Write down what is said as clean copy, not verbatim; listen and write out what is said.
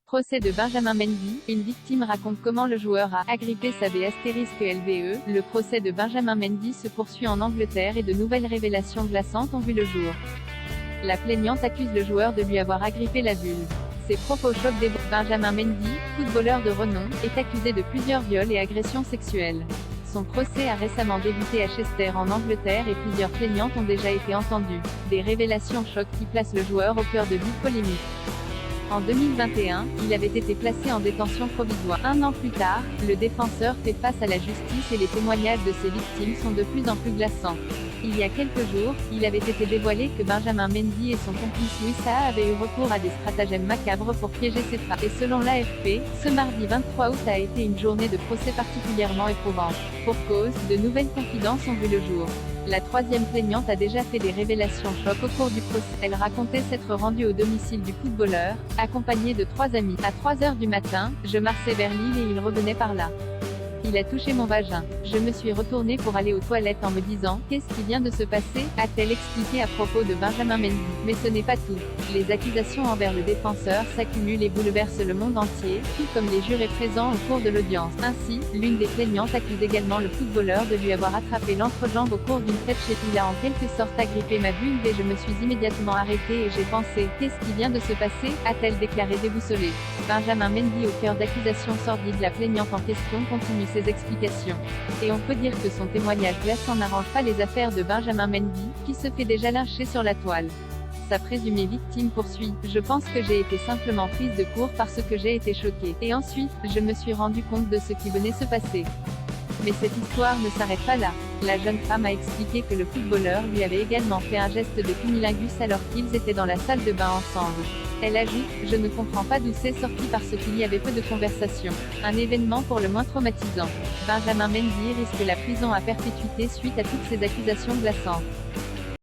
Procès de Benjamin Mendy, une victime raconte comment le joueur a agrippé sa B*LVE. Le procès de Benjamin Mendy se poursuit en Angleterre et de nouvelles révélations glaçantes ont vu le jour. La plaignante accuse le joueur de lui avoir agrippé la vulve. Ses propos choquent des Benjamin Mendy, footballeur de renom, est accusé de plusieurs viols et agressions sexuelles. Son procès a récemment débuté à Chester en Angleterre et plusieurs plaignantes ont déjà été entendues. Des révélations chocs qui placent le joueur au cœur de vives polémiques. En 2021, il avait été placé en détention provisoire. Un an plus tard, le défenseur fait face à la justice et les témoignages de ses victimes sont de plus en plus glaçants. Il y a quelques jours, il avait été dévoilé que Benjamin Mendy et son complice Louis Saha avaient eu recours à des stratagèmes macabres pour piéger ses femmes. Et selon l'AFP, ce mardi 23 août a été une journée de procès particulièrement éprouvante. Pour cause, de nouvelles confidences ont vu le jour. La troisième plaignante a déjà fait des révélations chocs au cours du procès. Elle racontait s'être rendue au domicile du footballeur, accompagnée de 3 amis. À 3 heures du matin, je marchais vers l'île et il revenait par là. Il a touché mon vagin. Je me suis retournée pour aller aux toilettes en me disant « Qu'est-ce qui vient de se passer ?» a-t-elle expliqué à propos de Benjamin Mendy. Mais ce n'est pas tout. Les accusations envers le défenseur s'accumulent et bouleversent le monde entier, tout comme les jurés présents au cours de l'audience. Ainsi, l'une des plaignantes accuse également le footballeur de lui avoir attrapé l'entrejambe au cours d'une fête chez lui. Il a en quelque sorte agrippé ma vulve et je me suis immédiatement arrêtée et j'ai pensé « Qu'est-ce qui vient de se passer ?» a-t-elle déclaré déboussolée. Benjamin Mendy au cœur d'accusations sordides. La plaignante en question continue ses explications. Et on peut dire que son témoignage glaçant n'arrange pas les affaires de Benjamin Mendy, qui se fait déjà lyncher sur la toile. Sa présumée victime poursuit « Je pense que j'ai été simplement prise de court parce que j'ai été choquée. Et ensuite, je me suis rendu compte de ce qui venait se passer. » Mais cette histoire ne s'arrête pas là. La jeune femme a expliqué que le footballeur lui avait également fait un geste de cunnilingus alors qu'ils étaient dans la salle de bain ensemble. Elle ajoute « Je ne comprends pas d'où c'est sorti parce qu'il y avait peu de conversation. Un événement pour le moins traumatisant. » Benjamin Mendy risque la prison à perpétuité suite à toutes ces accusations glaçantes.